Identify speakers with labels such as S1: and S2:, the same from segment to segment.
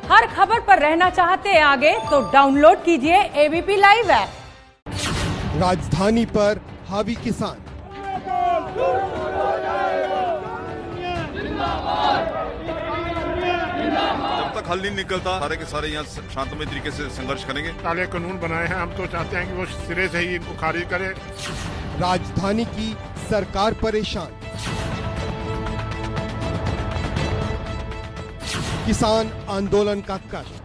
S1: हर खबर पर रहना चाहते हैं आगे तो डाउनलोड कीजिए एबीपी लाइव ऐप।
S2: राजधानी पर हावी किसान।
S3: जब तक हल नहीं निकलता सारे के सारे यहाँ शांतमय तरीके से संघर्ष करेंगे।
S4: काले कानून बनाए हैं, हम तो चाहते हैं कि वो सिरे से ही इनको खारिज करे।
S2: राजधानी की सरकार परेशान। किसान आंदोलन का कष्ट।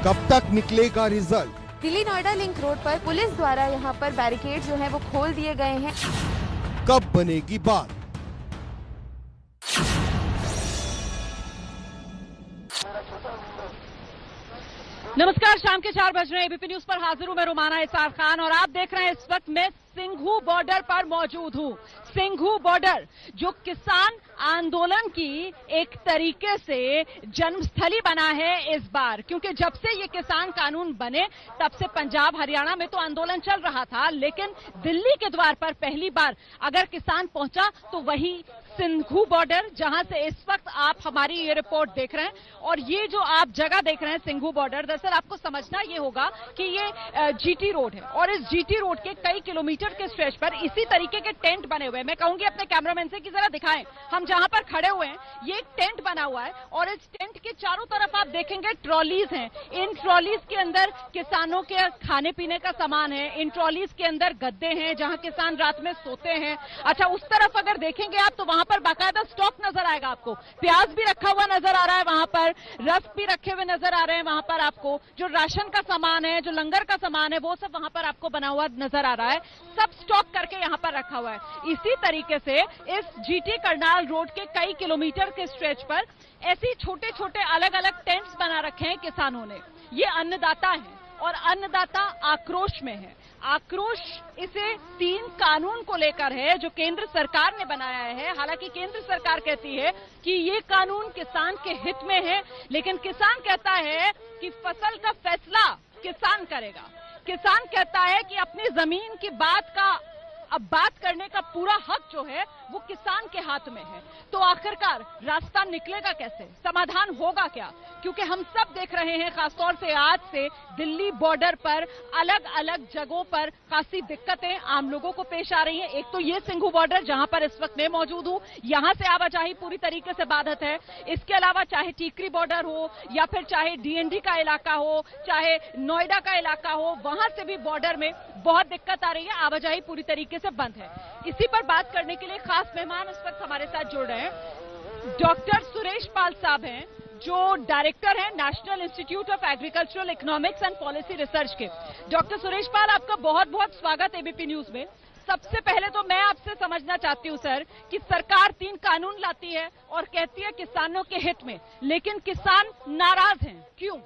S2: कब तक निकलेगा result?
S5: Delhi Noida link road पर पुलिस द्वारा यहां पर बैरिकेड जो है वो खोल दिए गए हैं।
S2: कब बनेगी बात?
S6: नमस्कार, शाम के 4 बज रहे हैं। एबीपी न्यूज पर हाजिर हूं मैं रुमाना इसार खान और आप देख रहे हैं इस वक्त मैं सिंघू बॉर्डर पर मौजूद हूं। सिंघू बॉर्डर जो किसान आंदोलन की एक तरीके से जन्मस्थली बना है इस बार, क्योंकि जब से ये किसान कानून बने तब से पंजाब हरियाणा में तो आंदोलन चल रहा था, लेकिन दिल्ली के द्वार पर पहली बार अगर किसान पहुंचा तो वही सिंघू बॉर्डर, जहां से इस वक्त आप हमारी ये रिपोर्ट देख रहे हैं। और ये जो आप जगह देख रहे हैं सिंघू बॉर्डर, दरअसल आपको समझना ये होगा कि ये जीटी रोड है और इस जीटी रोड के कई किलोमीटर के स्ट्रेच पर इसी तरीके के टेंट बने हुए हैं। मैं कहूंगी अपने कैमरामैन से कि जरा दिखाएं, हम जहां पर खड़े हुए हैं ये एक टेंट बना हुआ है और इस टेंट के चारों तरफ आप देखेंगे ट्रॉलीज हैं। इन ट्रॉलीज के अंदर किसानों के खाने पीने का सामान है, इन ट्रॉलीज के अंदर गद्दे हैं जहां किसान रात में सोते हैं। अच्छा, उस तरफ अगर देखेंगे आप तो वहां पर बाकायदा स्टॉक नजर आएगा आपको। प्याज भी रखा हुआ नजर आ रहा है वहां पर, रस भी रखे हुए नजर आ रहे हैं वहां पर। आपको जो राशन का सामान है, जो लंगर का सामान है, वो सब वहां पर आपको बना हुआ नजर आ रहा है। सब स्टॉक करके यहां पर रखा हुआ है। इसी तरीके से इस जीटी करनाल रोड के कई किलोमीटर के स्ट्रेच पर ऐसे छोटे छोटे अलग अलग टेंट्स बना रखे हैं किसानों ने। ये अन्नदाता है और अन्नदाता आक्रोश में है। आक्रोश इसे 3 कानून को लेकर है जो केंद्र सरकार ने बनाया है। हालांकि केंद्र सरकार कहती है कि ये कानून किसान के हित में है, लेकिन किसान कहता है कि फसल का फैसला किसान करेगा। किसान कहता है कि अपनी जमीन की बात करने का पूरा हक जो है वो किसान के हाथ में है। तो आखिरकार रास्ता निकलेगा कैसे, समाधान होगा क्या? क्योंकि हम सब देख रहे हैं खासतौर से आज से दिल्ली बॉर्डर पर अलग अलग जगहों पर खासी दिक्कतें आम लोगों को पेश आ रही हैं। एक तो ये सिंघू बॉर्डर जहां पर इस वक्त मैं मौजूद हूं, यहां से आवाजाही पूरी तरीके से बाधित है। इसके अलावा चाहे टीकरी बॉर्डर हो या फिर चाहे डीएनडी का इलाका हो, चाहे नोएडा का इलाका हो, वहां से भी बॉर्डर में बहुत दिक्कत आ रही है, आवाजाही पूरी तरीके से बंद है। इसी पर बात करने के लिए खास मेहमान इस वक्त हमारे साथ जुड़ रहे हैं। डॉक्टर सुरेश पाल साहब हैं जो डायरेक्टर हैं national institute of agricultural economics and policy research के। डॉक्टर सुरेश पाल, आपका बहुत बहुत स्वागत एबीपी न्यूज में। सबसे पहले तो मैं आपसे समझना चाहती हूं सर कि सरकार 3 कानून लाती है और कहती है किसानों के हित में, लेकिन किसान नाराज हैं, क्यों?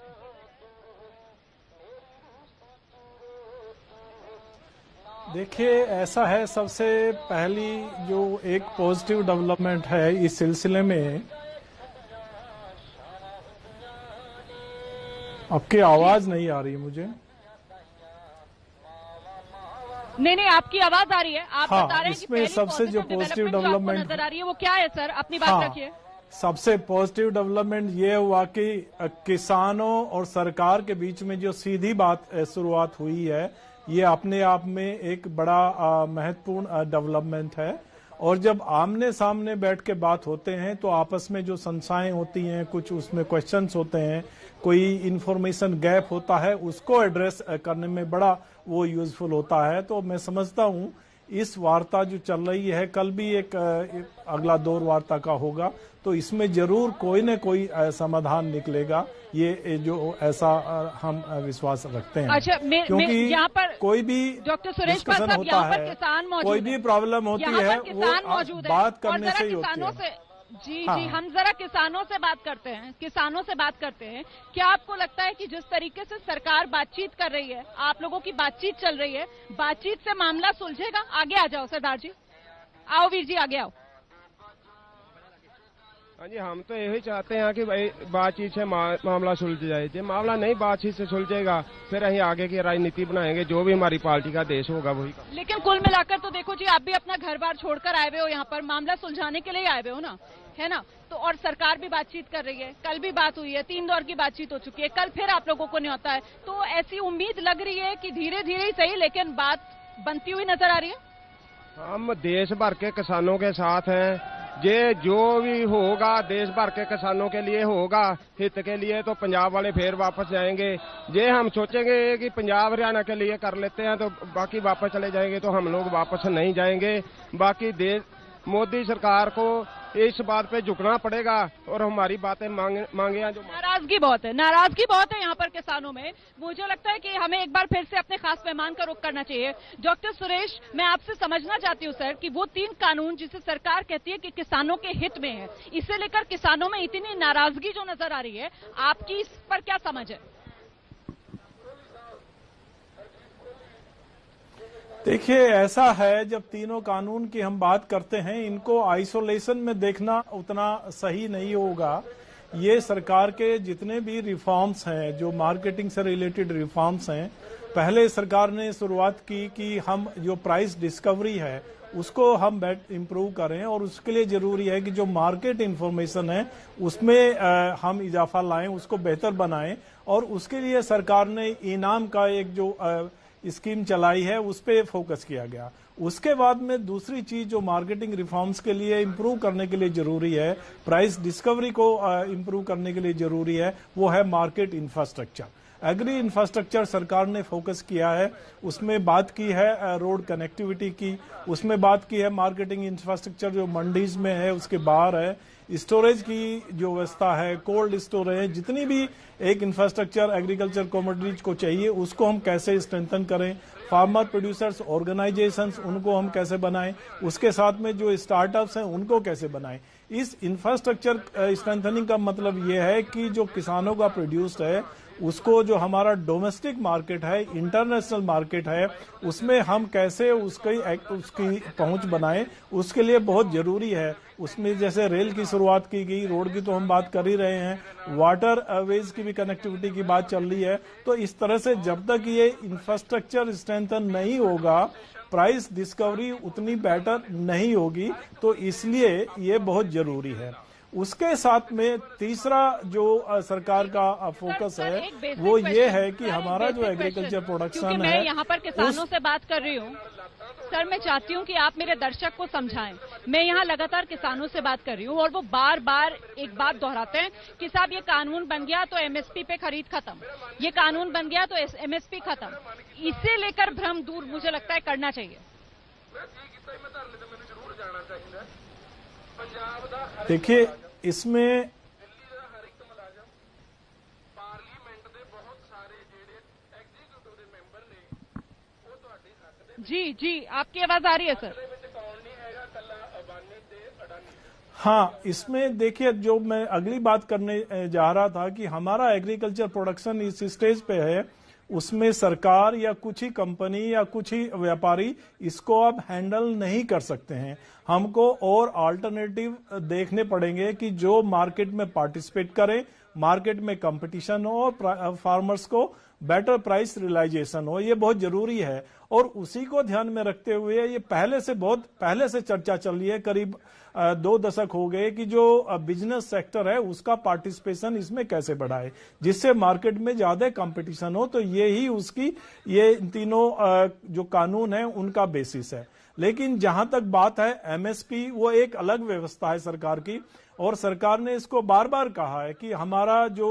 S7: देखिए, ऐसा है, सबसे पहली जो एक पॉजिटिव डेवलपमेंट है इस सिलसिले में, आपकी आवाज नहीं आ रही मुझे।
S6: नहीं, आपकी आवाज आ रही है। आप बता रहे हैं कि
S7: इसमें सबसे जो पॉजिटिव डेवलपमेंट
S6: नजर आ रही है वो क्या है सर? अपनी बात रखिए।
S7: सबसे पॉजिटिव डेवलपमेंट ये हुआ कि किसानों और सरकार के बीच में जो सीधी बात शुरुआत हुई है, ये अपने आप में एक बड़ा महत्वपूर्ण डेवलपमेंट है। और जब आमने सामने बैठ के बात होते हैं तो आपस में जो संशय होती हैं, कुछ उसमें क्वेश्चंस होते हैं, कोई इंफॉर्मेशन गैप होता है, उसको एड्रेस करने में बड़ा वो यूजफुल होता है। तो मैं समझता हूँ इस वार्ता जो चल रही है, कल भी एक अगला दौर वार्ता का होगा, तो इसमें जरूर कोई न कोई समाधान निकलेगा, ये जो ऐसा हम विश्वास रखते हैं।
S6: अच्छा,
S7: क्योंकि
S6: यहाँ पर
S7: कोई भी
S6: डॉक्टर सुरेश पाल साहब,
S7: होता है,
S6: किसान मौजूद,
S7: कोई भी प्रॉब्लम होती है वो बात करने से ही होती है।
S6: जी, हम जरा किसानों से बात करते हैं। क्या आपको लगता है कि जिस तरीके से सरकार बातचीत कर रही है, आप लोगों की बातचीत चल रही है, बातचीत से मामला सुलझेगा? आगे आ जाओ सरदार जी, आओ वीर जी, आगे आओ।
S8: हाँ जी, हम तो यही चाहते हैं कि भाई बातचीत से मामला सुलझ जाए। जो मामला नहीं बातचीत से सुलझेगा फिर हम आगे की राजनीति बनाएंगे, जो भी हमारी पार्टी का देश होगा वही।
S6: लेकिन कुल मिलाकर तो देखो जी, आप भी अपना घर बार छोड़कर आए हुए हो, यहाँ पर मामला सुलझाने के लिए आए हुए हो ना, है ना? तो और सरकार भी बातचीत कर रही है, कल भी बात हुई है, 3 दौर की बातचीत हो चुकी है, कल फिर आप लोगों को न्योता है। तो ऐसी उम्मीद लग रही है कि धीरे धीरे ही सही लेकिन बात बनती हुई नजर आ रही है।
S8: हम देश भर के किसानों के साथ हैं। ये जो भी होगा देश भर के किसानों के लिए होगा, हित के लिए, तो पंजाब वाले फिर वापस जाएंगे। ये हम सोचेंगे कि पंजाब हरियाणा के लिए कर लेते हैं तो बाकी वापस चले जाएंगे, तो हम लोग वापस नहीं जाएंगे। बाकी देश मोदी सरकार को इस बात पे झुकना पड़ेगा और हमारी बातें मांगे जो
S6: नाराजगी बहुत है यहाँ पर किसानों में। मुझे लगता है कि हमें एक बार फिर से अपने खास मेहमान का रुख करना चाहिए। डॉक्टर सुरेश, मैं आपसे समझना चाहती हूँ सर कि वो 3 कानून जिसे सरकार कहती है कि किसानों के हित में है, इसे लेकर किसानों में इतनी नाराजगी जो नजर आ रही है, आपकी इस पर क्या समझ है?
S7: देखिए, ऐसा है, जब तीनों कानून की हम बात करते हैं, इनको आइसोलेशन में देखना उतना सही नहीं होगा। ये सरकार के जितने भी रिफॉर्म्स हैं, जो मार्केटिंग से रिलेटेड रिफॉर्म्स हैं, पहले सरकार ने शुरुआत की कि हम जो प्राइस डिस्कवरी है उसको हम इम्प्रूव करें, और उसके लिए जरूरी है कि जो मार्केट इंफॉर्मेशन है उसमें हम इजाफा लाएं, उसको बेहतर बनाएं। और उसके लिए सरकार ने इनाम का एक जो स्कीम चलाई है उस पे फोकस किया गया। उसके बाद में दूसरी चीज जो मार्केटिंग रिफॉर्म्स के लिए इम्प्रूव करने के लिए जरूरी है, प्राइस डिस्कवरी को इम्प्रूव करने के लिए जरूरी है, वो है मार्केट इंफ्रास्ट्रक्चर। एग्री इंफ्रास्ट्रक्चर सरकार ने फोकस किया है, उसमें बात की है रोड कनेक्टिविटी की, उसमें बात की है मार्केटिंग इंफ्रास्ट्रक्चर जो मंडीज में है उसके बाहर है, स्टोरेज की जो व्यवस्था है, कोल्ड स्टोरेज, जितनी भी एक इंफ्रास्ट्रक्चर एग्रीकल्चर कमोडिटीज को चाहिए उसको हम कैसे स्ट्रेंथन करें, फार्मर प्रोड्यूसर्स ऑर्गेनाइजेशंस उनको हम कैसे बनाएं, उसके साथ में जो स्टार्टअप्स हैं उनको कैसे बनाएं। इस इंफ्रास्ट्रक्चर स्ट्रेंथनिंग का मतलब ये है कि जो किसानों का प्रोड्यूस्ड है उसको, जो हमारा डोमेस्टिक मार्केट है, इंटरनेशनल मार्केट है, उसमें हम कैसे उसकी पहुंच बनाएं, उसके लिए बहुत जरूरी है। उसमें जैसे रेल की शुरुआत की गई, रोड की तो हम बात कर ही रहे हैं, वाटर वेज की भी कनेक्टिविटी की बात चल रही है। तो इस तरह से जब तक ये इंफ्रास्ट्रक्चर स्ट्रेंथन नहीं होगा, प्राइस डिस्कवरी उतनी बेटर नहीं होगी। तो इसलिए ये बहुत जरूरी है। उसके साथ में तीसरा जो सरकार का फोकस है वो ये है कि हमारा जो एग्रीकल्चर प्रोडक्शन है,
S6: मैं यहाँ पर किसानों से बात कर रही हूँ सर, मैं चाहती हूँ कि आप मेरे दर्शक को समझाएं। मैं यहाँ लगातार किसानों से बात कर रही हूँ और वो बार बार एक बात दोहराते हैं कि साहब ये कानून बन गया तो एमएसपी पे खरीद खत्म, ये कानून बन गया तो एमएसपी खत्म। इसे लेकर भ्रम दूर मुझे लगता है करना चाहिए।
S7: देखिए, इसमें
S6: जी आपकी आवाज आ रही है सर।
S7: हाँ, इसमें देखिए, जो मैं अगली बात करने जा रहा था कि हमारा एग्रीकल्चर प्रोडक्शन इस स्टेज पे है, उसमें सरकार या कुछ ही कंपनी या कुछ ही व्यापारी इसको अब हैंडल नहीं कर सकते हैं। हमको और अल्टरनेटिव देखने पड़ेंगे कि जो मार्केट में पार्टिसिपेट करें, मार्केट में कंपटीशन हो और फार्मर्स को बेटर प्राइस रियलाइजेशन हो, ये बहुत जरूरी है। और उसी को ध्यान में रखते हुए ये पहले से चर्चा चल रही है, करीब 2 दशक हो गए, कि जो बिजनेस सेक्टर है उसका पार्टिसिपेशन इसमें कैसे बढ़ाए जिससे मार्केट में ज्यादा कंपटीशन हो। तो ये तीनों जो कानून है उनका बेसिस है। लेकिन जहां तक बात है एमएसपी, वो एक अलग व्यवस्था है सरकार की, और सरकार ने इसको बार बार कहा है कि हमारा जो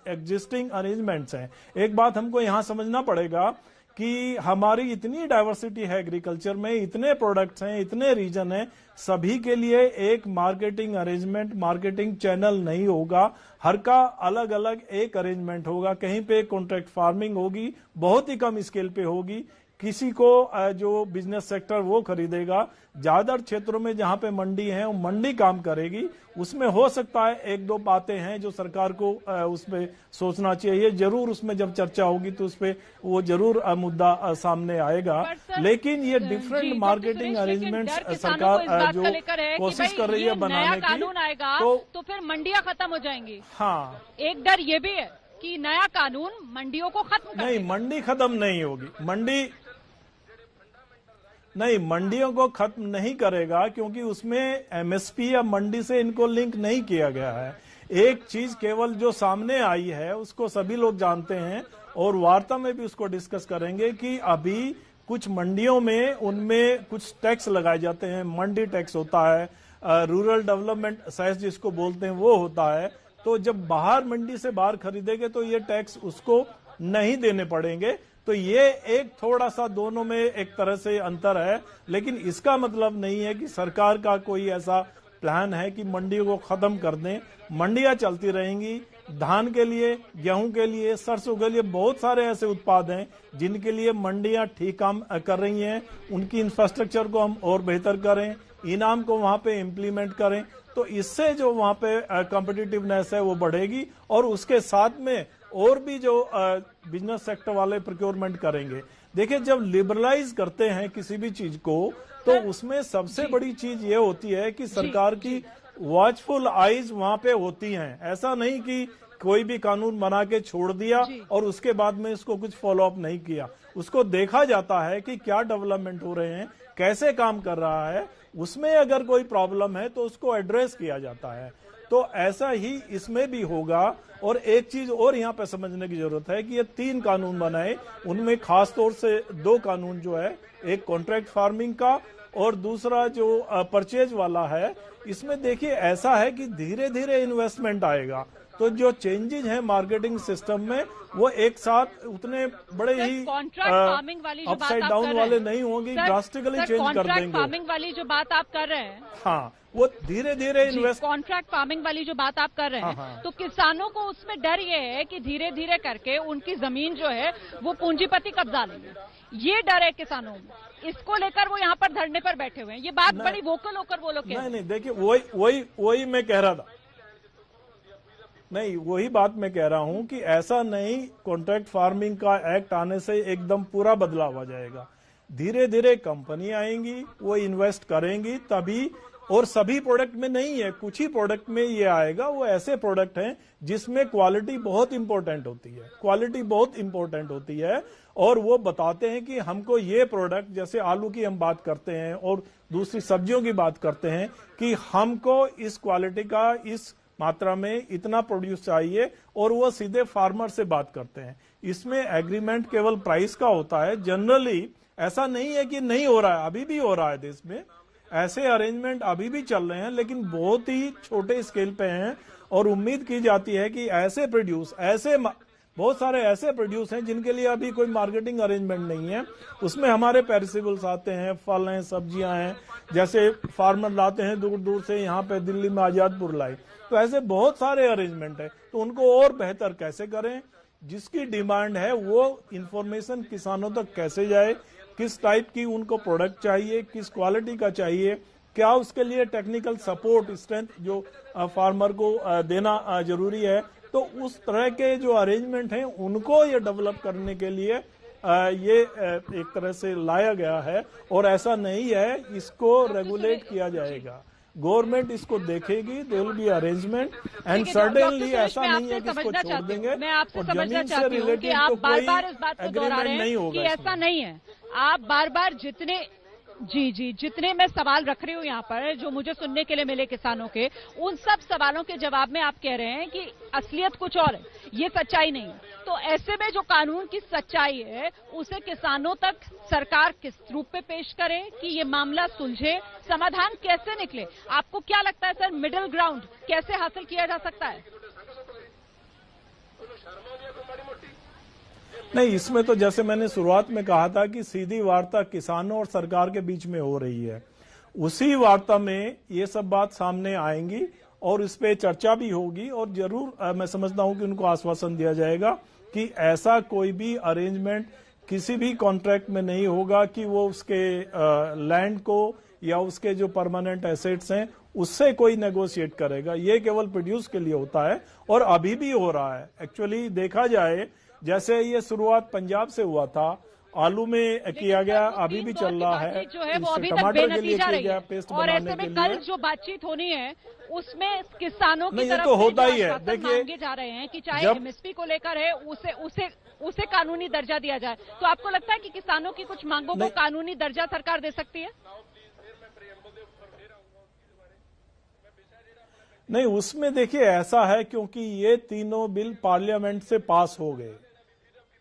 S7: एग्जिस्टिंग अरेंजमेंट्स हैं, एक बात हमको यहां समझना पड़ेगा कि हमारी इतनी डाइवर्सिटी है एग्रीकल्चर में, इतने प्रोडक्ट्स हैं, इतने रीजन हैं, सभी के लिए एक मार्केटिंग अरेंजमेंट, मार्केटिंग चैनल नहीं होगा। हर का अलग अलग एक अरेंजमेंट होगा। कहीं पे कॉन्ट्रैक्ट फार्मिंग होगी, बहुत ही कम स्केल पे होगी, किसी को जो बिजनेस सेक्टर वो खरीदेगा। ज्यादातर क्षेत्रों में जहां पे मंडी है वो मंडी काम करेगी। उसमें हो सकता है एक दो बातें हैं जो सरकार को उसमें सोचना चाहिए। जरूर उसमें जब चर्चा होगी तो उसपे वो जरूर मुद्दा सामने आएगा। लेकिन ये डिफरेंट मार्केटिंग अरेंजमेंट सरकार जो कोशिश कर रही है बनाने की,
S6: कानून आएगा तो फिर मंडियां खत्म हो जाएंगी।
S7: हाँ,
S6: एक डर ये भी है कि नया कानून मंडियों को खत्म कर
S7: नहीं, मंडी खत्म नहीं होगी। मंडियों को खत्म नहीं करेगा, क्योंकि उसमें एमएसपी या मंडी से इनको लिंक नहीं किया गया है। एक चीज केवल जो सामने आई है उसको सभी लोग जानते हैं और वार्ता में भी उसको डिस्कस करेंगे कि अभी कुछ मंडियों में उनमें कुछ टैक्स लगाए जाते हैं। मंडी टैक्स होता है, रूरल डेवलपमेंट सेस जिसको बोलते हैं वो होता है। तो जब बाहर मंडी से बाहर खरीदेंगे तो ये टैक्स उसको नहीं देने पड़ेंगे। तो ये एक थोड़ा सा दोनों में एक तरह से अंतर है, लेकिन इसका मतलब नहीं है कि सरकार का कोई ऐसा प्लान है कि मंडियों को खत्म कर दें। मंडियां चलती रहेंगी। धान के लिए, गेहूं के लिए, सरसों के लिए बहुत सारे ऐसे उत्पाद हैं जिनके लिए मंडियां ठीक काम कर रही हैं। उनकी इंफ्रास्ट्रक्चर को हम और बेहतर करें, इनाम को वहां पे इम्प्लीमेंट करें, तो इससे जो वहां पे कॉम्पिटिटिवनेस है वो बढ़ेगी। और उसके साथ में और भी जो बिजनेस सेक्टर वाले प्रोक्योरमेंट करेंगे। देखिए, जब लिबरलाइज करते हैं किसी भी चीज को तो उसमें सबसे बड़ी चीज ये होती है कि सरकार की वॉचफुल आईज वहां पे होती हैं। ऐसा नहीं कि कोई भी कानून बना के छोड़ दिया और उसके बाद में इसको कुछ फॉलो अप नहीं किया। उसको देखा जाता है कि क्या डेवलपमेंट हो रहे हैं, कैसे काम कर रहा है, उसमें अगर कोई प्रॉब्लम है तो उसको एड्रेस किया जाता है। तो ऐसा ही इसमें भी होगा। और एक चीज और यहाँ पे समझने की जरूरत है कि ये 3 कानून बनाए, उनमें खास तौर से 2 कानून जो है, एक कॉन्ट्रैक्ट फार्मिंग का और दूसरा जो परचेज वाला है। इसमें देखिए ऐसा है कि धीरे धीरे इन्वेस्टमेंट आएगा, तो जो चेंजेज हैं मार्केटिंग सिस्टम में वो एक साथ उतने बड़े ही अपसाइड डाउन वाले नहीं होंगे, ड्रास्टिकली चेंज कर देंगे।
S6: फार्मिंग वाली जो बात आप कर रहे हैं,
S7: हाँ, वो धीरे धीरे इन्वेस्ट,
S6: कॉन्ट्रैक्ट फार्मिंग वाली जो बात आप कर रहे हैं,
S7: हाँ।
S6: तो किसानों को उसमें डर ये है कि धीरे धीरे करके उनकी जमीन जो है वो पूंजीपति कब्जा लेंगे। ये डर है किसानों में, इसको लेकर वो यहाँ पर धरने पर बैठे हुए हैं। ये बात बड़ी वोकल होकर वो लोग
S7: नहीं, देखिए वही मैं कह रहा था। नहीं, वही बात मैं कह रहा हूं कि ऐसा नहीं कॉन्ट्रैक्ट फार्मिंग का एक्ट आने से एकदम पूरा बदलाव आ जाएगा। धीरे धीरे कंपनी आएंगी, वो इन्वेस्ट करेंगी तभी। और सभी प्रोडक्ट में नहीं है, कुछ ही प्रोडक्ट में ये आएगा। वो ऐसे प्रोडक्ट हैं जिसमें क्वालिटी बहुत इंपॉर्टेंट होती है, क्वालिटी बहुत इंपॉर्टेंट होती है। और वो बताते हैं कि हमको ये प्रोडक्ट, जैसे आलू की हम बात करते हैं और दूसरी सब्जियों की बात करते हैं, कि हमको इस क्वालिटी का इस मात्रा में इतना प्रोड्यूस चाहिए, और वो सीधे फार्मर से बात करते हैं। इसमें एग्रीमेंट केवल प्राइस का होता है। जनरली ऐसा नहीं है कि नहीं हो रहा है, अभी भी हो रहा है देश में, ऐसे अरेंजमेंट अभी भी चल रहे हैं, लेकिन बहुत ही छोटे स्केल पे हैं। और उम्मीद की जाती है कि ऐसे प्रोड्यूस, बहुत सारे ऐसे प्रोड्यूस हैं जिनके लिए अभी कोई मार्केटिंग अरेंजमेंट नहीं है। उसमें हमारे पेरिसेबल्स आते हैं, फल हैं, सब्जियां हैं, जैसे फार्मर लाते हैं दूर दूर से, यहाँ पे दिल्ली में आजादपुर लाए। तो ऐसे बहुत सारे अरेंजमेंट है, तो उनको और बेहतर कैसे करें, जिसकी डिमांड है वो इंफॉर्मेशन किसानों तक कैसे जाए, किस टाइप की उनको प्रोडक्ट चाहिए, किस क्वालिटी का चाहिए, क्या उसके लिए टेक्निकल सपोर्ट, स्ट्रेंथ जो फार्मर को देना जरूरी है। तो उस तरह के जो अरेंजमेंट हैं उनको ये डेवलप करने के लिए ये एक तरह से लाया गया है। और ऐसा नहीं है, इसको रेगुलेट किया जाएगा, गवर्नमेंट इसको देखेगी, there will be arrangement and certainly ऐसा नहीं है कि इसको छोड़ देंगे।
S6: मैं आपसे समझना चाहती हूँ कि आप बार-बार इस बात को दोहरा रहे हैं कि ऐसा नहीं है। आप बार-बार जितने मैं सवाल रख रही हूँ यहाँ पर, जो मुझे सुनने के लिए मिले किसानों के, उन सब सवालों के जवाब में आप कह रहे हैं कि असलियत कुछ और है, ये सच्चाई नहीं है। तो ऐसे में जो कानून की सच्चाई है उसे किसानों तक सरकार किस रूप में पेश करे कि ये मामला सुलझे, समाधान कैसे निकले? आपको क्या लगता है सर, मिडिल ग्राउंड कैसे हासिल किया जा सकता है?
S7: नहीं, इसमें तो जैसे मैंने शुरुआत में कहा था कि सीधी वार्ता किसानों और सरकार के बीच में हो रही है। उसी वार्ता में ये सब बात सामने आएंगी और इस पे चर्चा भी होगी। और जरूर मैं समझता हूं कि उनको आश्वासन दिया जाएगा कि ऐसा कोई भी अरेंजमेंट किसी भी कॉन्ट्रैक्ट में नहीं होगा कि वो उसके लैंड को या उसके जो परमानेंट एसेट्स हैं उससे कोई नेगोशिएट करेगा। ये केवल प्रोड्यूस के लिए होता है और अभी भी हो रहा है। एक्चुअली देखा जाए, जैसे ये शुरुआत पंजाब से हुआ था, आलू में किया गया, अभी भी चल रहा है,
S6: जो है वो अभी तक
S7: टमाटर के लिए
S6: बेनतीजा
S7: किया
S6: रही
S7: गया,
S6: है।
S7: पेस्ट
S6: और
S7: बनाने
S6: ऐसे
S7: के
S6: में
S7: लिए।
S6: कल जो बातचीत होनी है उसमें किसानों की
S7: नहीं, ये
S6: तरफ
S7: तो
S6: से
S7: होता
S6: जो
S7: ही है।
S6: आश्वासन
S7: देखिए,
S6: मांगे जा रहे हैं कि चाहे
S7: जब
S6: एमएसपी को लेकर है उसे कानूनी दर्जा दिया जाए, तो आपको लगता है कि किसानों की कुछ मांगों को कानूनी दर्जा सरकार दे सकती है?
S7: नहीं, उसमें देखिए ऐसा है, क्योंकि ये तीनों बिल पार्लियामेंट से पास हो गए,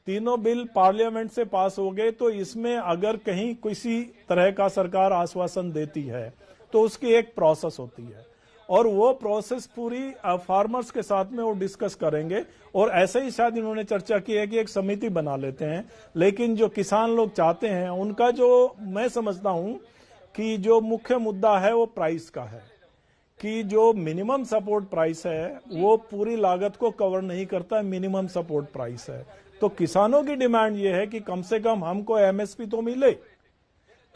S7: तीनों बिल पार्लियामेंट से पास हो गए, तो इसमें अगर कहीं किसी तरह का सरकार आश्वासन देती है तो उसकी एक प्रोसेस होती है और वो प्रोसेस पूरी फार्मर्स के साथ में वो डिस्कस करेंगे। और ऐसे ही शायद इन्होंने चर्चा की है कि एक समिति बना लेते हैं। लेकिन जो किसान लोग चाहते हैं, उनका जो मैं समझता हूं कि जो मुख्य मुद्दा है वो प्राइस का है, कि जो मिनिमम सपोर्ट प्राइस है वो पूरी लागत को कवर नहीं करता है, मिनिमम सपोर्ट प्राइस है। तो किसानों की डिमांड ये है कि कम से कम हमको एमएसपी तो मिले।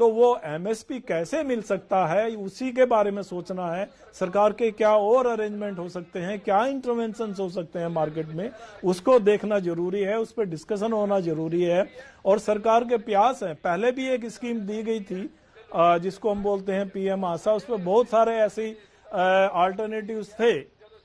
S7: तो वो एमएसपी कैसे मिल सकता है, उसी के बारे में सोचना है। सरकार के क्या और अरेंजमेंट हो सकते हैं, क्या इंटरवेंशन हो सकते हैं मार्केट में, उसको देखना जरूरी है, उस पर डिस्कशन होना जरूरी है। और सरकार के प्रयास है, पहले भी एक स्कीम दी गई थी जिसको हम बोलते हैं पीएम आशा, उस पर बहुत सारे ऐसे अल्टरनेटिव्स थे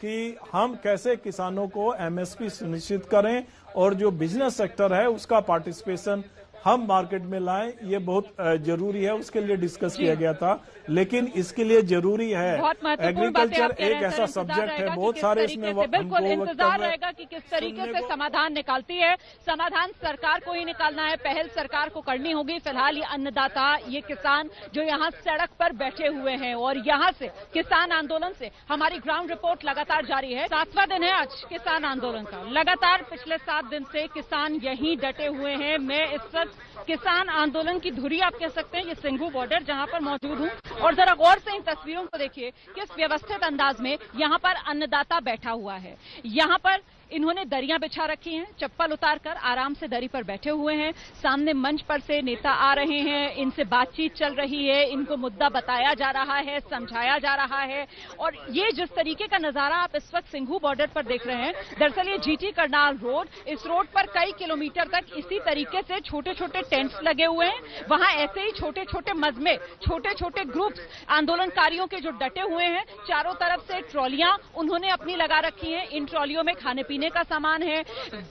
S7: कि हम कैसे किसानों को एमएसपी सुनिश्चित करें और जो बिजनेस सेक्टर है उसका पार्टिसिपेशन हम मार्केट में लाएं, ये बहुत जरूरी है। उसके लिए डिस्कस किया गया था। लेकिन इसके लिए जरूरी है, एग्रीकल्चर एक ऐसा सब्जेक्ट है, बहुत सारे इसमें
S6: बिल्कुल इंतजार रहेगा कि किस तरीके से समाधान निकालती है। समाधान सरकार को ही निकालना है, पहल सरकार को करनी होगी। फिलहाल ये अन्नदाता, ये किसान जो यहाँ सड़क पर बैठे हुए हैं, और यहाँ से किसान आंदोलन से हमारी ग्राउंड रिपोर्ट लगातार जारी है। 7वां दिन है आज किसान आंदोलन का। लगातार पिछले 7 दिन से किसान यहीं डटे हुए हैं। मैं इस वक्त किसान आंदोलन की धुरी आप कह सकते हैं, ये सिंघू बॉर्डर जहां पर मौजूद हूं, और जरा गौर से इन तस्वीरों को देखिए किस व्यवस्थित अंदाज में यहां पर अन्नदाता बैठा हुआ है। यहां पर इन्होंने दरियां बिछा रखी हैं, चप्पल उतारकर आराम से दरी पर बैठे हुए हैं। सामने मंच पर से नेता आ रहे हैं, इनसे बातचीत चल रही है, इनको मुद्दा बताया जा रहा है, समझाया जा रहा है। और ये जिस तरीके का नजारा आप इस वक्त सिंघू बॉर्डर पर देख रहे हैं, दरअसल ये जीटी करनाल रोड, इस रोड पर कई किलोमीटर तक इसी तरीके से छोटे छोटे टेंट्स लगे हुए हैं। वहां ऐसे ही छोटे छोटे मजमे, छोटे छोटे ग्रुप्स आंदोलनकारियों के जो डटे हुए हैं। चारों तरफ से ट्रॉलियां उन्होंने अपनी लगा रखी हैं। इन ट्रॉलियों में खाने पीने का सामान है,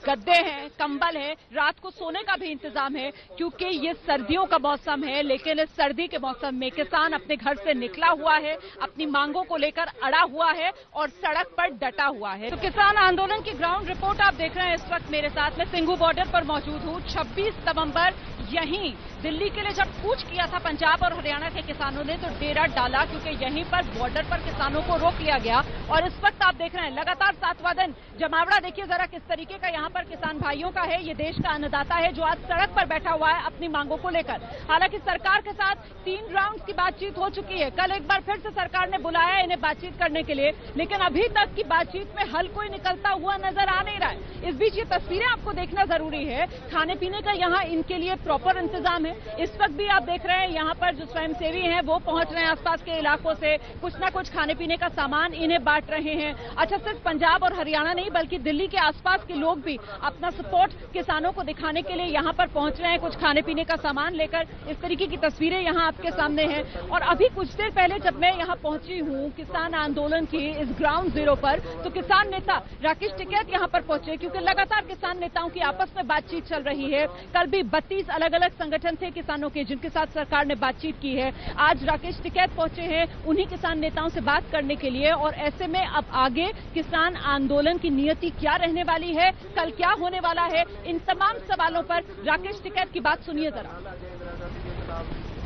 S6: गद्दे हैं, कंबल है, रात को सोने का भी इंतजाम है, क्योंकि ये सर्दियों का मौसम है। लेकिन इस सर्दी के मौसम में किसान अपने घर से निकला हुआ है, अपनी मांगों को लेकर अड़ा हुआ है और सड़क पर डटा हुआ है। तो किसान आंदोलन की ग्राउंड रिपोर्ट आप देख रहे हैं इस वक्त मेरे साथ। मैं सिंघू बॉर्डर पर मौजूद हूँ। 26 नवंबर यहीं दिल्ली के लिए जब कूच किया था पंजाब और हरियाणा के किसानों ने, तो डेरा डाला, क्योंकि यहीं पर बॉर्डर पर किसानों को रोक लिया गया। और इस वक्त आप देख रहे हैं लगातार 7वां दिन जमावड़ा। देखिए जरा किस तरीके का यहाँ पर किसान भाइयों का है। ये देश का अन्नदाता है जो आज सड़क पर बैठा हुआ है अपनी मांगों को लेकर। हालांकि सरकार के साथ 3 राउंड की बातचीत हो चुकी है। कल एक बार फिर से सरकार ने बुलाया इन्हें बातचीत करने के लिए, लेकिन अभी तक की बातचीत में हल कोई निकलता हुआ नजर आ नहीं रहा है। इस बीच ये तस्वीरें आपको देखना जरूरी है। खाने पीने का यहाँ इनके लिए प्रॉपर इंतजाम है। इस वक्त भी आप देख रहे हैं यहाँ पर जो स्वयंसेवी हैं वो पहुंच रहे हैं आसपास के इलाकों से, कुछ ना कुछ खाने पीने का सामान इन्हें बांट रहे हैं। अच्छा, सिर्फ पंजाब और हरियाणा नहीं बल्कि दिल्ली के आसपास के लोग भी अपना सपोर्ट किसानों को दिखाने के लिए यहाँ पर पहुंच रहे हैं, कुछ खाने पीने का सामान लेकर। इस तरीके की तस्वीरें यहाँ आपके सामने हैं। और अभी कुछ देर पहले जब मैं यहाँ पहुंची हूँ किसान आंदोलन की इस ग्राउंड जीरो पर, तो किसान नेता राकेश टिकैत यहाँ पर पहुंचे, क्योंकि लगातार किसान नेताओं की आपस में बातचीत चल रही है। कल भी 32 अलग अलग संगठन थे किसानों के जिनके साथ सरकार ने बातचीत की है। आज राकेश टिकैत पहुंचे हैं उन्हीं किसान नेताओं से बात करने के लिए। और ऐसे में अब आगे किसान आंदोलन की नियति क्या रहने वाली है, कल क्या होने वाला है, इन तमाम सवालों पर राकेश टिकैत की बात सुनिए जरा।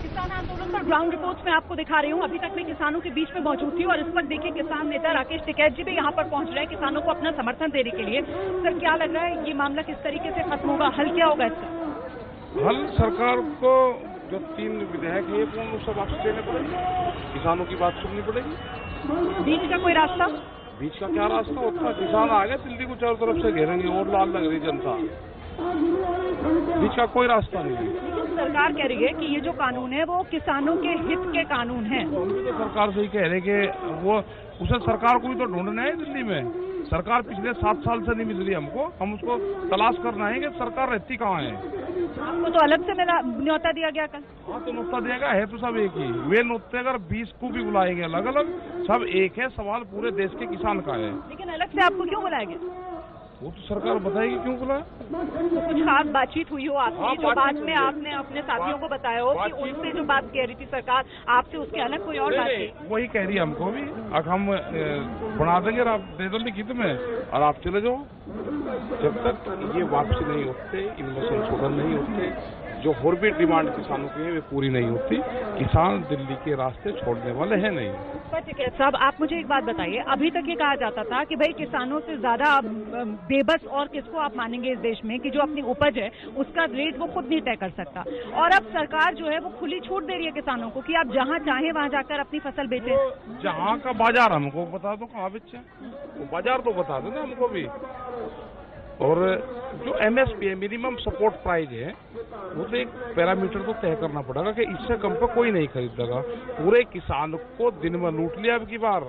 S6: किसान आंदोलन पर ग्राउंड रिपोर्ट्स में आपको दिखा रही हूँ। अभी तक मैं किसानों के बीच में मौजूद थी और इस वक्त देखिए किसान नेता राकेश टिकैत जी भी यहाँ पर पहुंच रहे हैं किसानों को अपना समर्थन देने के लिए। सर, क्या लग रहा है ये मामला किस तरीके से खत्म होगा, हल क्या होगा इसका?
S9: हल सरकार को जो 3 विधेयक है वो सब वापस लेने पड़ेंगे, किसानों की बात सुननी पड़ेगी।
S6: बीच का कोई रास्ता?
S9: बीच का क्या रास्ता होता है? किसान आ गए दिल्ली को चारों तरफ से घेरेंगे और लाल लग रही जनता। बीच का कोई रास्ता नहीं है।
S6: लेकिन सरकार कह रही है कि ये जो कानून है वो किसानों के हित के कानून है।
S9: तो हम भी तो सरकार से ही कह रहे कि वो उसे सरकार को भी तो ढूंढना है दिल्ली में। सरकार पिछले 7 साल से नहीं मिल रही हमको, हम उसको तलाश करना है कि सरकार रहती कहाँ है।
S6: आपको तो अलग से न्योता दिया गया कल।
S9: हाँ तो नुकता दिया गया है तो सब एक ही। वे नुकते अगर 20 को भी बुलाएंगे अलग अलग, सब एक है। सवाल पूरे देश के किसान का है।
S6: लेकिन अलग से आपको क्यों बुलाया गया?
S9: वो तो सरकार बताएगी क्यों बुलाया।
S6: तो कुछ खास बातचीत हुई हो आपकी?
S9: हाँ,
S6: जो बाद में आपने अपने साथियों को बताया हो कि उनसे जो बात कह रही थी सरकार, आपसे उसके अलग कोई और बात थी?
S9: वही कह रही है हमको भी। अब हम बना देंगे और आप दे दो लिखित में और आप चले जाओ। जब तक ये वापसी नहीं होते, इनमें संशोधन नहीं होते, जो और भी डिमांड किसानों की है वे पूरी नहीं होती, किसान दिल्ली के रास्ते छोड़ने वाले हैं नहीं।
S6: टिकैत साहब, आप मुझे एक बात बताइए, अभी तक ये कहा जाता था कि भाई किसानों से ज्यादा बेबस और किसको आप मानेंगे इस देश में कि जो अपनी उपज है उसका रेट वो खुद नहीं तय कर सकता, और अब सरकार जो है वो खुली छूट दे रही है किसानों को कि आप जहाँ चाहें वहाँ जाकर अपनी फसल बेचें।
S9: जहाँ का बाजार हमको बता दो कहाँ बेचे, वो बाजार तो बता दो ना हमको भी। और जो MSP है, मिनिमम सपोर्ट प्राइस है, वो तो एक पैरामीटर तो तय करना पड़ेगा कि इससे कम पे कोई नहीं खरीदेगा। पूरे किसान को दिन में लूट लिया अब की बार।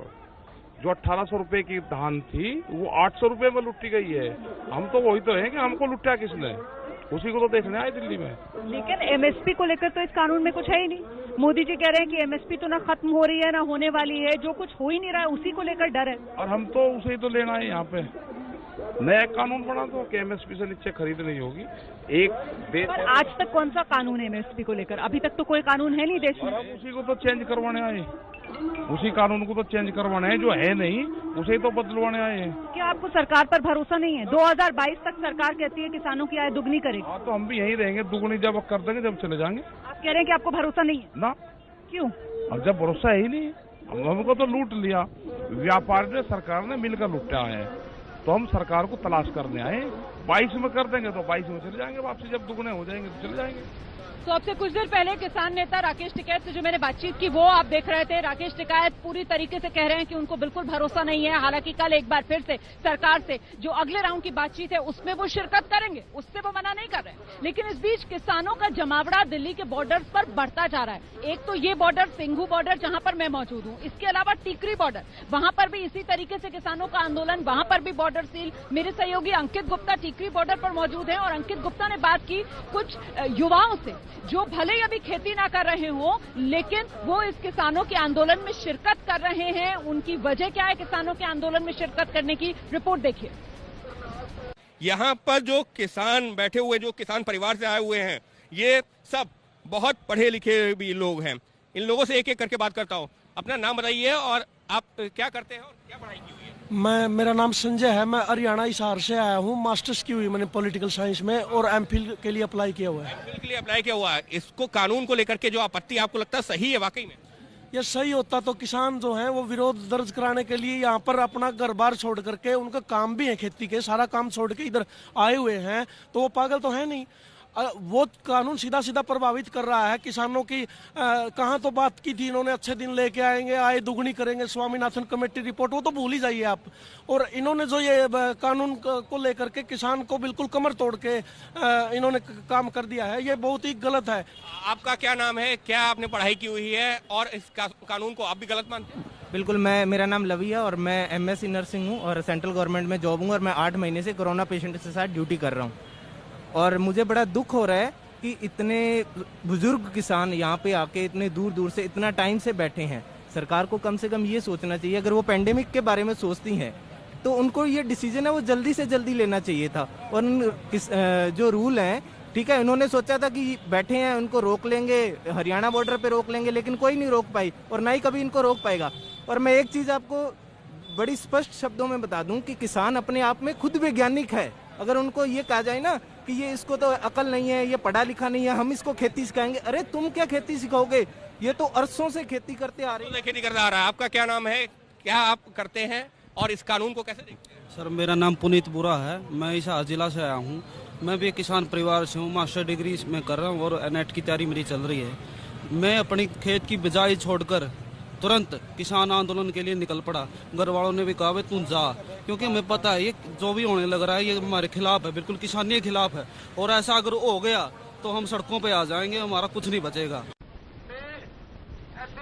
S9: जो 1800 रुपए की धान थी वो 800 रुपए में लूटी गई है। हम तो वही तो हैं कि हमको लुटा किसने, उसी को तो देखने आए दिल्ली में।
S6: लेकिन MSP को लेकर तो इस कानून में कुछ है ही नहीं। मोदी जी कह रहे हैं कि MSP तो ना खत्म हो रही है ना होने वाली है, जो कुछ हो ही नहीं रहा है उसी को लेकर डर है।
S9: और हम तो उसे ही तो लेना है। यहाँ पे नया कानून बना दो कि MSP से नीचे खरीद नहीं होगी। एक देश
S6: पर आज तक कौन सा कानून है MSP को लेकर? अभी तक तो कोई कानून है नहीं देश में।
S9: हम उसी को तो चेंज करवाने आए, उसी कानून को तो चेंज करवाना है। जो है नहीं उसे ही तो बदलवाने आए हैं।
S6: क्या आपको सरकार पर भरोसा नहीं है? 2022 तक सरकार कहती है किसानों की आय दुगनी करेगी।
S9: हाँ तो हम भी यहीं रहेंगे, दुगनी जब कर देंगे जब चले जाएंगे।
S6: आप कह रहे हैं कि आपको भरोसा नहीं है
S9: ना?
S6: क्यों?
S9: अब जब भरोसा है ही नहीं, हमको तो लूट लिया, व्यापारी ने सरकार ने मिलकर लूटा है, तो हम सरकार को तलाश करने आए। 22 में कर देंगे तो 22 में चले जाएंगे वापसी, जब दुगने हो जाएंगे तो चले जाएंगे।
S6: तो अब से कुछ देर पहले किसान नेता राकेश टिकैत से जो मैंने बातचीत की वो आप देख रहे थे। राकेश टिकैत पूरी तरीके से कह रहे हैं कि उनको बिल्कुल भरोसा नहीं है। हालांकि कल एक बार फिर से सरकार से जो अगले राउंड की बातचीत है उसमें वो शिरकत करेंगे, उससे वो मना नहीं कर रहे हैं। लेकिन इस बीच किसानों का जमावड़ा दिल्ली के बॉर्डर्स पर बढ़ता जा रहा है। एक तो ये बॉर्डर सिंघू बॉर्डर जहां पर मैं मौजूद हूं, इसके अलावा टीकरी बॉर्डर, वहां पर भी इसी तरीके से किसानों का आंदोलन, वहां पर भी बॉर्डर सील। मेरे सहयोगी अंकित गुप्ता टीकरी बॉर्डर पर मौजूद है और अंकित गुप्ता ने बात की कुछ युवाओं से जो भले ही अभी खेती ना कर रहे हो लेकिन वो इस किसानों के आंदोलन में शिरकत कर रहे हैं। उनकी वजह क्या है किसानों के आंदोलन में शिरकत करने की, रिपोर्ट देखिए।
S10: यहाँ पर जो किसान बैठे हुए, जो किसान परिवार से आए हुए हैं, ये सब बहुत पढ़े लिखे भी लोग हैं। इन लोगों से एक एक करके बात करता हूँ। अपना नाम बताइए और आप क्या करते हैं और क्या पढ़ाई की हुई है?
S11: मेरा नाम संजय है। मैं हरियाणा हिसार से आया हूँ। मास्टर्स की हुई मैंने पॉलिटिकल साइंस में और MPhil के लिए अप्लाई किया हुआ है।
S10: MPhil के लिए अप्लाई किया हुआ है। इसको कानून को लेकर के जो आपत्ति आपको लगता है सही है वाकई में?
S11: ये सही होता तो किसान जो हैं वो विरोध दर्ज कराने के लिए यहाँ पर अपना घर बार छोड़ करके, उनका काम भी है खेती के, सारा काम छोड़ के इधर आए हुए हैं, तो वो पागल तो है नहीं। वो कानून सीधा सीधा प्रभावित कर रहा है किसानों की। कहाँ तो बात की थी इन्होंने, अच्छे दिन लेके आएंगे, आय दुगनी करेंगे, स्वामीनाथन कमेटी रिपोर्ट, वो तो भूल ही जाइए आप। और इन्होंने जो ये कानून को लेकर के किसान को बिल्कुल कमर तोड़ के इन्होंने काम कर दिया है, ये बहुत ही गलत है।
S10: आपका क्या नाम है, क्या आपने पढ़ाई की हुई है और इस कानून को आप भी गलत मानते हैं?
S12: बिल्कुल, मेरा नाम लवी है और मैं MSc नर्सिंग हूँ और सेंट्रल गवर्नमेंट में जॉब हूँ और मैं 8 महीने से कोरोना पेशेंट के साथ ड्यूटी कर रहा हूँ। और मुझे बड़ा दुख हो रहा है कि इतने बुजुर्ग किसान यहाँ पे आके इतने दूर दूर से इतना टाइम से बैठे हैं। सरकार को कम से कम ये सोचना चाहिए, अगर वो पेंडेमिक के बारे में सोचती हैं तो उनको ये डिसीजन है वो जल्दी से जल्दी लेना चाहिए था। और जो रूल हैं, ठीक है, इन्होंने सोचा था कि बैठे हैं उनको रोक लेंगे, हरियाणा बॉर्डर पे रोक लेंगे, लेकिन कोई नहीं रोक पाई और ना ही कभी इनको रोक पाएगा। और मैं एक चीज़ आपको बड़ी स्पष्ट शब्दों में बता दूं कि किसान अपने आप में खुद वैज्ञानिक है। अगर उनको ये कहा जाए ना कि ये इसको तो अकल नहीं है, ये पढ़ा लिखा नहीं है, हम इसको खेती सिखाएंगे, अरे तुम क्या खेती सिखाओगे, ये तो अरसों से खेती करते आ रहे हैं।
S10: खेती करते आ रहा है। आपका क्या नाम है, क्या आप करते हैं और इस कानून को कैसे देखते हैं?
S13: सर, मेरा नाम पुनीत बुरा है, मैं हिसार जिला से आया हूँ। मैं भी किसान परिवार से हूँ, मास्टर डिग्री में कर रहा हूँ और NET की तैयारी मेरी चल रही है। मैं अपनी खेत की बिजाई छोड़कर तुरंत किसान आंदोलन के लिए निकल पड़ा। घर वालों ने भी कहा भाई तू जा, क्योंकि हमें पता है ये जो भी होने लग रहा है ये हमारे खिलाफ है, बिल्कुल किसानी के खिलाफ है। और ऐसा अगर हो गया तो हम सड़कों पे आ जाएंगे, हमारा कुछ नहीं बचेगा।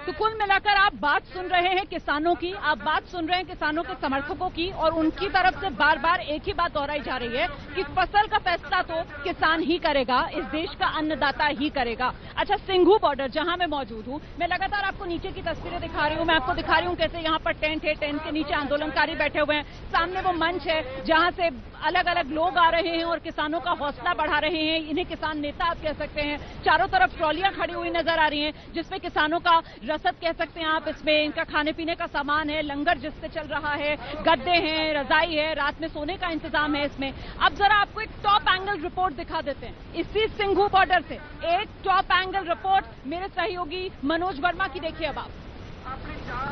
S6: तो कुल मिलाकर आप बात सुन रहे हैं किसानों की, आप बात सुन रहे हैं किसानों के समर्थकों की, और उनकी तरफ से बार बार एक ही बात दोहराई जा रही है कि फसल का फैसला तो किसान ही करेगा, इस देश का अन्नदाता ही करेगा। अच्छा, सिंघू बॉर्डर जहां मैं मौजूद हूं, मैं लगातार आपको नीचे की तस्वीरें दिखा रही हूं। मैं आपको दिखा रही हूं कैसे यहाँ पर टेंट है, टेंट के नीचे आंदोलनकारी बैठे हुए हैं। सामने वो मंच है जहां से अलग अलग लोग आ रहे हैं और किसानों का हौसला बढ़ा रहे हैं। इन्हें किसान नेता आप कह सकते हैं। चारों तरफ ट्रॉलियां खड़ी हुई नजर आ रही हैं जिसमें किसानों का रसद कह सकते हैं आप। इसमें इनका खाने पीने का सामान है, लंगर जिससे चल रहा है, गद्दे हैं, रजाई है, रात में सोने का इंतजाम है इसमें। अब जरा आपको एक टॉप एंगल रिपोर्ट दिखा देते हैं इसी सिंघू बॉर्डर से। एक टॉप एंगल रिपोर्ट मेरे सहयोगी मनोज वर्मा की, देखिए अब आप।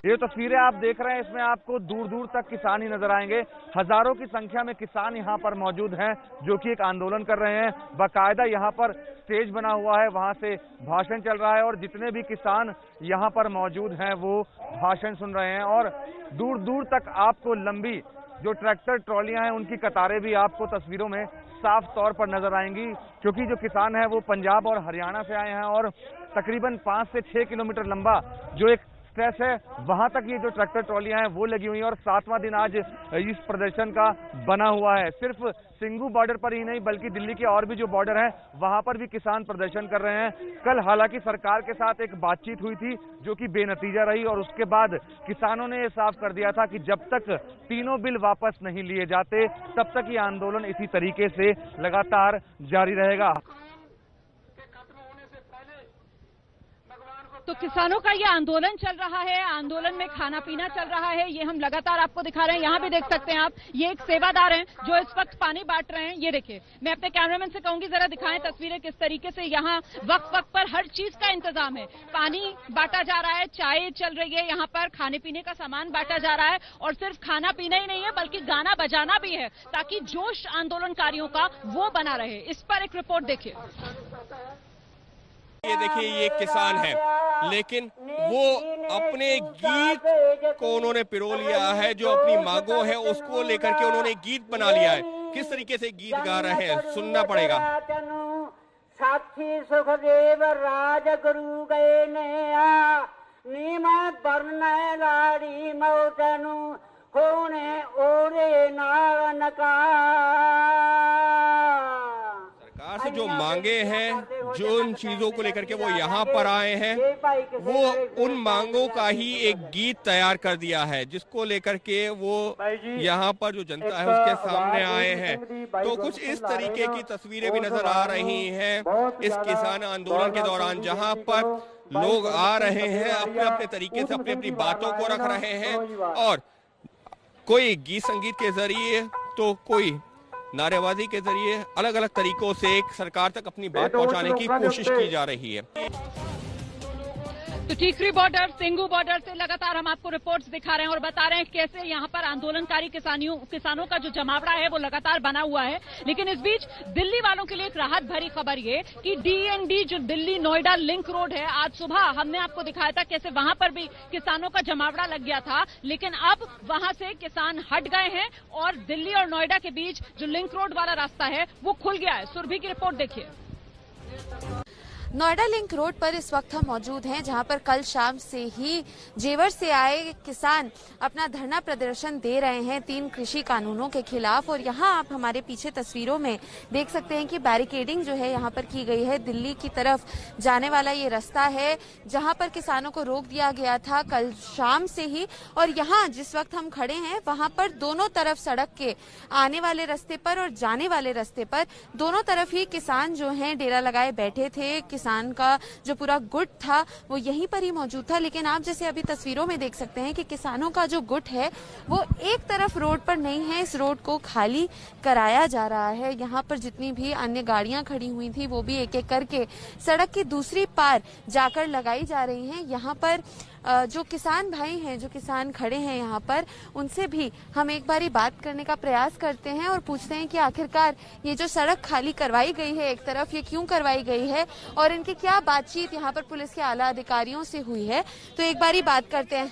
S14: ये तस्वीरें आप देख रहे हैं, इसमें आपको दूर दूर तक किसान ही नजर आएंगे। हजारों की संख्या में किसान यहाँ पर मौजूद हैं जो कि एक आंदोलन कर रहे हैं। बाकायदा यहाँ पर स्टेज बना हुआ है, वहां से भाषण चल रहा है और जितने भी किसान यहाँ पर मौजूद हैं वो भाषण सुन रहे हैं। और दूर दूर तक आपको लंबी जो ट्रैक्टर ट्रॉलियां हैं उनकी कतारें भी आपको तस्वीरों में साफ तौर पर नजर आएंगी, क्योंकि जो किसान है वो पंजाब और हरियाणा से आए हैं और तकरीबन 5 से 6 किलोमीटर लंबा जो एक स्ट्रेच है वहां तक ये जो ट्रैक्टर ट्रॉलियां हैं वो लगी हुई हैं। और 7वां दिन आज इस प्रदर्शन का बना हुआ है। सिर्फ सिंघू बॉर्डर पर ही नहीं बल्कि दिल्ली के और भी जो बॉर्डर हैं वहां पर भी किसान प्रदर्शन कर रहे हैं। कल हालांकि सरकार के साथ एक बातचीत हुई थी जो कि बेनतीजा रही और उसके बाद किसानों ने ये साफ कर दिया था कि जब तक तीनों बिल वापस नहीं लिए जाते तब तक ये आंदोलन इसी तरीके से लगातार जारी रहेगा।
S6: तो किसानों का ये आंदोलन चल रहा है, आंदोलन में खाना पीना चल रहा है, ये हम लगातार आपको दिखा रहे हैं। यहाँ भी देख सकते हैं आप, ये एक सेवादार हैं जो इस वक्त पानी बांट रहे हैं। ये देखिए, मैं अपने कैमरामैन से कहूंगी जरा दिखाएं तस्वीरें किस तरीके से यहाँ वक्त वक्त पर हर चीज का इंतजाम है। पानी बांटा जा रहा है, चाय चल रही है, यहाँ पर खाने पीने का सामान बांटा जा रहा है। और सिर्फ खाना पीना ही नहीं है बल्कि गाना बजाना भी है ताकि जोश आंदोलनकारियों का वो बना रहे। इस पर एक रिपोर्ट देखिए।
S10: ये देखिए, ये किसान है लेकिन वो अपने गीत को उन्होंने पिरो लिया है, जो अपनी मांगों है उसको लेकर के उन्होंने गीत बना लिया है। किस तरीके से गीत गा रहे हैं सुनना पड़ेगा।
S15: साथी सुखदेव राज गुरु गए नया नीम बरना लाड़ी मौतनु होने ओरे नानका।
S10: सरकार से जो मांगे हैं, जो उन चीजों को लेकर के वो यहाँ पर आए हैं, वो उन मांगों का ही एक गीत तैयार कर दिया है जिसको लेकर के वो यहाँ पर जो जनता है उसके सामने आए हैं। तो कुछ इस तरीके की तस्वीरें भी नजर आ रही हैं इस किसान आंदोलन के दौरान, जहाँ पर लोग आ रहे हैं अपने अपने तरीके से अपनी अपनी बातों को रख रहे हैं और कोई गीत संगीत के जरिए तो कोई नारेबाजी के जरिए अलग अलग तरीकों से एक सरकार तक अपनी बात पहुंचाने की कोशिश की जा रही है।
S6: तो टीकरी बॉर्डर, सिंघू बॉर्डर से लगातार हम आपको रिपोर्ट्स दिखा रहे हैं और बता रहे हैं कैसे यहाँ पर आंदोलनकारी किसानों का जो जमावड़ा है वो लगातार बना हुआ है। लेकिन इस बीच दिल्ली वालों के लिए एक राहत भरी खबर ये कि DND जो दिल्ली नोएडा लिंक रोड है, आज सुबह हमने आपको दिखाया था कैसे वहां पर भी किसानों का जमावड़ा लग गया था, लेकिन अब वहां से किसान हट गए हैं और दिल्ली और नोएडा के बीच जो लिंक रोड वाला रास्ता है वो खुल गया है। सुरभि की रिपोर्ट देखिए।
S5: नोएडा लिंक रोड पर इस वक्त हम मौजूद हैं जहां पर कल शाम से ही जेवर से आए किसान अपना धरना प्रदर्शन दे रहे हैं 3 कृषि कानूनों के खिलाफ। और यहां आप हमारे पीछे तस्वीरों में देख सकते हैं कि बैरिकेडिंग जो है यहां पर की गई है। दिल्ली की तरफ जाने वाला ये रास्ता है जहां पर किसानों को रोक दिया गया था कल शाम से ही। और यहाँ जिस वक्त हम खड़े हैं वहां पर दोनों तरफ सड़क के आने वाले रास्ते पर और जाने वाले रास्ते पर दोनों तरफ ही किसान जो है डेरा लगाए बैठे थे। किसान का जो पूरा गुट था वो यहीं पर ही मौजूद था। लेकिन आप जैसे अभी तस्वीरों में देख सकते हैं कि किसानों का जो गुट है वो एक तरफ रोड पर नहीं है, इस रोड को खाली कराया जा रहा है। यहाँ पर जितनी भी अन्य गाड़ियां खड़ी हुई थी वो भी एक एक करके सड़क की दूसरी पार जाकर लगाई जा रही हैं। यहाँ पर जो किसान भाई हैं, जो किसान खड़े हैं यहाँ पर, उनसे भी हम एक बारी बात करने का प्रयास करते हैं और पूछते हैं कि आखिरकार ये जो सड़क खाली करवाई गई है एक तरफ, ये क्यों करवाई गई है और इनकी क्या बातचीत यहाँ पर पुलिस के आला अधिकारियों से हुई है। तो एक बारी बात करते हैं।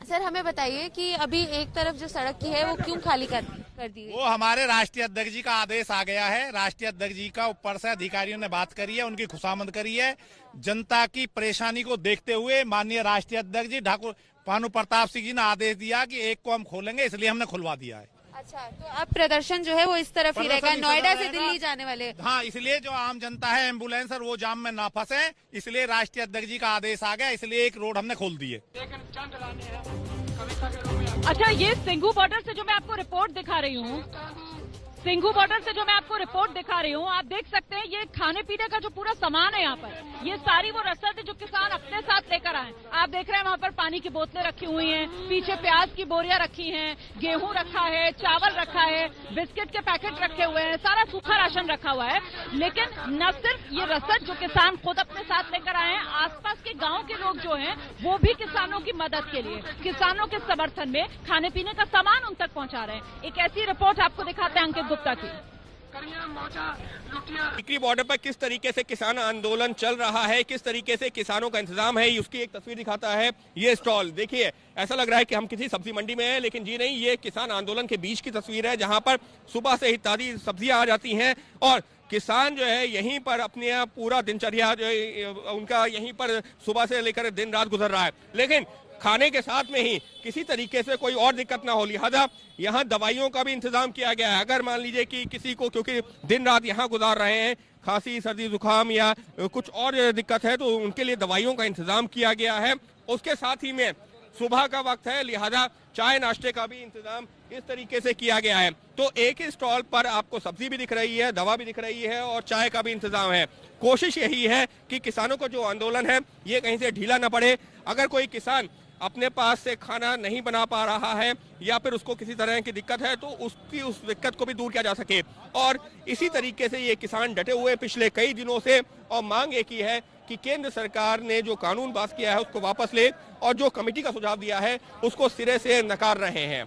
S5: सर हमें बताइए कि अभी एक तरफ जो सड़क की है वो क्यों खाली कर दी गई?
S16: वो हमारे राष्ट्रीय अध्यक्ष जी का आदेश आ गया है। राष्ट्रीय अध्यक्ष जी का ऊपर से अधिकारियों ने बात करी है, उनकी खुशामद करी है। जनता की परेशानी को देखते हुए माननीय राष्ट्रीय अध्यक्ष जी ठाकुर भानु प्रताप सिंह जी ने आदेश दिया कि एक को हम खोलेंगे, इसलिए हमने खुलवा दिया है।
S5: अच्छा, तो अब प्रदर्शन जो है वो इस तरफ ही रहेगा, नोएडा से दिल्ली जाने वाले।
S16: हाँ, इसलिए जो आम जनता है, एम्बुलेंस और वो जाम में ना फंसे, इसलिए राष्ट्रीय अध्यक्ष जी का आदेश आ गया, इसलिए एक रोड हमने खोल दी है।
S6: अच्छा, ये सिंघू बॉर्डर से जो मैं आपको रिपोर्ट दिखा रही हूँ, आप देख सकते हैं ये खाने पीने का जो पूरा सामान है यहाँ पर, ये सारी वो रसद है जो किसान अपने साथ लेकर आए। आप देख रहे हैं वहाँ पर पानी की बोतलें रखी हुई हैं, पीछे प्याज की बोरियां रखी हैं, गेहूं रखा है, चावल रखा है, बिस्किट के पैकेट रखे हुए हैं, सारा सूखा राशन रखा हुआ है। लेकिन न सिर्फ ये रसद जो किसान खुद अपने साथ लेकर आए हैं, आसपास के गाँव के लोग जो हैं वो भी किसानों की मदद के लिए, किसानों के समर्थन में खाने पीने का सामान उन तक पहुँचा रहे हैं। एक ऐसी रिपोर्ट आपको दिखाते हैं अंकित गुप्ता की।
S10: टिकरी बॉर्डर पर किस तरीके से किसान आंदोलन चल रहा है, किस तरीके से किसानों का इंतजाम है, उसकी एक तस्वीर दिखाता है ये स्टॉल। देखिए, ऐसा लग रहा है कि हम किसी सब्जी मंडी में हैं, लेकिन जी नहीं, ये किसान आंदोलन के बीच की तस्वीर है, जहां पर सुबह से ही ताजी सब्जियां आ जाती हैं और किसान जो है यहीं पर अपने पूरा दिनचर्या जो है उनका यहीं पर सुबह से लेकर दिन रात गुजर रहा है। लेकिन खाने के साथ में ही किसी तरीके से कोई और दिक्कत ना हो, लिहाजा यहाँ दवाइयों का भी इंतजाम किया गया है। अगर मान लीजिए कि किसी को, क्योंकि दिन रात यहाँ गुजार रहे हैं, खांसी सर्दी जुकाम या कुछ और दिक्कत है, तो उनके लिए दवाइयों का इंतजाम किया गया है। उसके साथ ही में सुबह का वक्त है, लिहाजा चाय नाश्ते का भी इंतजाम इस तरीके से किया गया है। तो एक ही स्टॉल पर आपको सब्जी भी दिख रही है, दवा भी दिख रही है और चाय का भी इंतजाम है। कोशिश यही है कि किसानों का जो आंदोलन है ये कहीं से ढीला न पड़े। अगर कोई किसान अपने पास से खाना नहीं बना पा रहा है या फिर उसको किसी तरह की दिक्कत है, तो उसकी उस दिक्कत को भी दूर किया जा सके। और इसी तरीके से ये किसान डटे हुए पिछले कई दिनों से, और मांग एक ही है कि केंद्र सरकार ने जो कानून पास किया है उसको वापस ले और जो कमेटी का सुझाव दिया है उसको सिरे से नकार रहे हैं।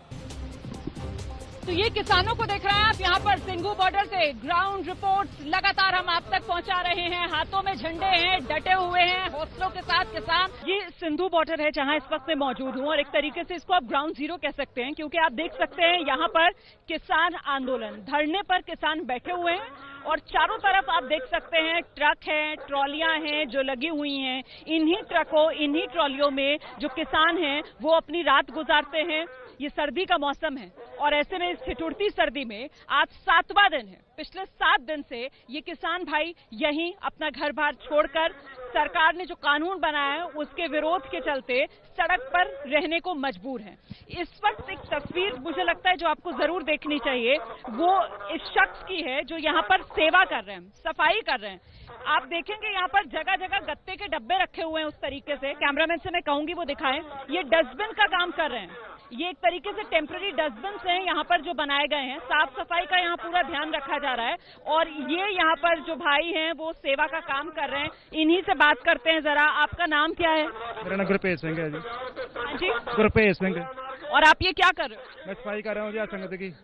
S6: तो ये किसानों को देख रहे हैं आप यहाँ पर सिंघू बॉर्डर से। ग्राउंड रिपोर्ट्स लगातार हम आप तक पहुँचा रहे हैं, हाथों में झंडे हैं, डटे हुए हैं, हौसलों के साथ किसान। ये सिंधु बॉर्डर है जहाँ इस वक्त मैं मौजूद हूँ और एक तरीके से इसको आप ग्राउंड जीरो कह सकते हैं, क्योंकि आप देख सकते हैं यहाँ पर किसान आंदोलन, धरने पर किसान बैठे हुए हैं और चारों तरफ आप देख सकते हैं ट्रक हैं, ट्रॉलियां हैं जो लगी हुई हैं। इन्हीं ट्रकों, इन्हीं ट्रॉलियों में जो किसान हैं वो अपनी रात गुजारते हैं। ये सर्दी का मौसम है और ऐसे में इस ठिठुरती सर्दी में आज 7वां दिन है। पिछले 7 दिन से ये किसान भाई यहीं अपना घर बार छोड़कर सरकार ने जो कानून बनाया है उसके विरोध के चलते सड़क पर रहने को मजबूर हैं। इस वक्त एक तस्वीर मुझे लगता है जो आपको जरूर देखनी चाहिए, वो इस शख्स की है जो यहाँ पर सेवा कर रहे हैं, सफाई कर रहे हैं। आप देखेंगे यहाँ पर जगह जगह गत्ते के डब्बे रखे हुए हैं उस तरीके से। कैमरामैन से मैं कहूंगी वो दिखाएं। ये डस्टबिन का काम कर रहे हैं। ये एक तरीके से टेम्पररी डस्टबिन हैं यहाँ पर जो बनाए गए हैं। साफ सफाई का यहाँ पूरा ध्यान रखा जा रहा है और ये यहाँ पर जो भाई हैं वो सेवा का काम कर रहे हैं। इन्हीं से बात करते हैं जरा। आपका नाम क्या है?
S17: मेरा नाम गुरपेश सिंह है जी।
S6: जी,
S17: गुरपेश सिंह।
S6: और आप ये क्या कर रहे हो?
S17: मैं सफाई कर रहा हूँ जी संगत की।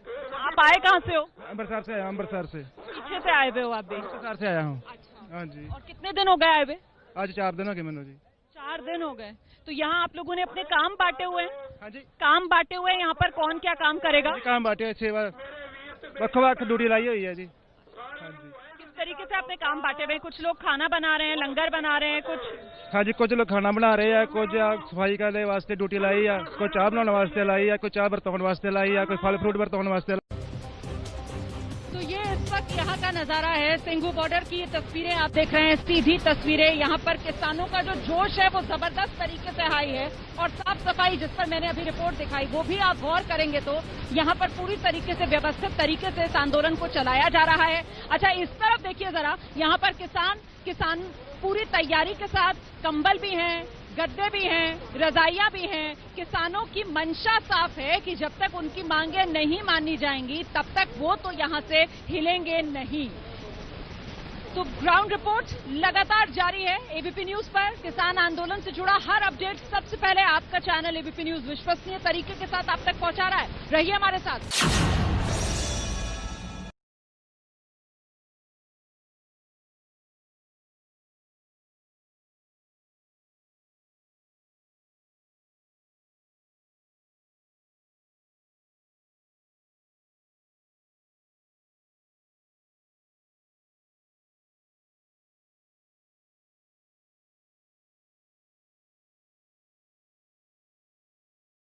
S6: आप आए कहाँ से हो?
S17: अमृतसर से आया। अमृतसर से।
S6: पीछे से आए हुए हो आप भी?
S17: अमृतसर से आया हूँ। हाँ जी।
S6: और कितने दिन हो गए आए हुए?
S17: आज 4 दिन हो गए मैंने जी।
S6: 4 दिन हो गए। तो यहाँ आप लोगों ने अपने काम बांटे हुए हैं?
S17: हाँ जी,
S6: काम बांटे हुए हैं। यहाँ पर कौन क्या काम करेगा?
S17: काम बांटे, सेवा वक् ड्यूटी लाई हुई है जी। हाँ जी।
S6: किस तरीके से आपने काम बांटे हुए हैं? कुछ लोग खाना बना रहे हैं, लंगर बना रहे हैं, कुछ?
S17: हाँ जी, कुछ लोग खाना बना रहे हैं, कुछ सफाई करने वास्ते ड्यूटी लाई है, कोई चाह बनाने वास्ते लाई है, कोई चाह बरतौन वास्ते लाई है, कोई फल फ्रूट बरतौन वास्ते।
S6: तो ये इस वक्त यहाँ का नजारा है सिंघू बॉर्डर की। ये तस्वीरें आप देख रहे हैं, सीधी तस्वीरें। यहाँ पर किसानों का जो जोश है वो जबरदस्त तरीके से हाई है और साफ सफाई जिस पर मैंने अभी रिपोर्ट दिखाई वो भी आप गौर करेंगे तो यहाँ पर पूरी तरीके से व्यवस्थित तरीके से इस आंदोलन को चलाया जा रहा है। अच्छा, इस तरफ देखिए जरा। यहाँ पर किसान पूरी तैयारी के साथ, कंबल भी हैं, गद्दे भी हैं, रजाइयां भी हैं। किसानों की मंशा साफ है कि जब तक उनकी मांगे नहीं मानी जाएंगी तब तक वो तो यहाँ से हिलेंगे नहीं। तो ग्राउंड रिपोर्ट लगातार जारी है एबीपी न्यूज पर। किसान आंदोलन से जुड़ा हर अपडेट सबसे पहले आपका चैनल एबीपी न्यूज विश्वसनीय तरीके के साथ आप तक पहुंचा रहा है। रहिए हमारे साथ।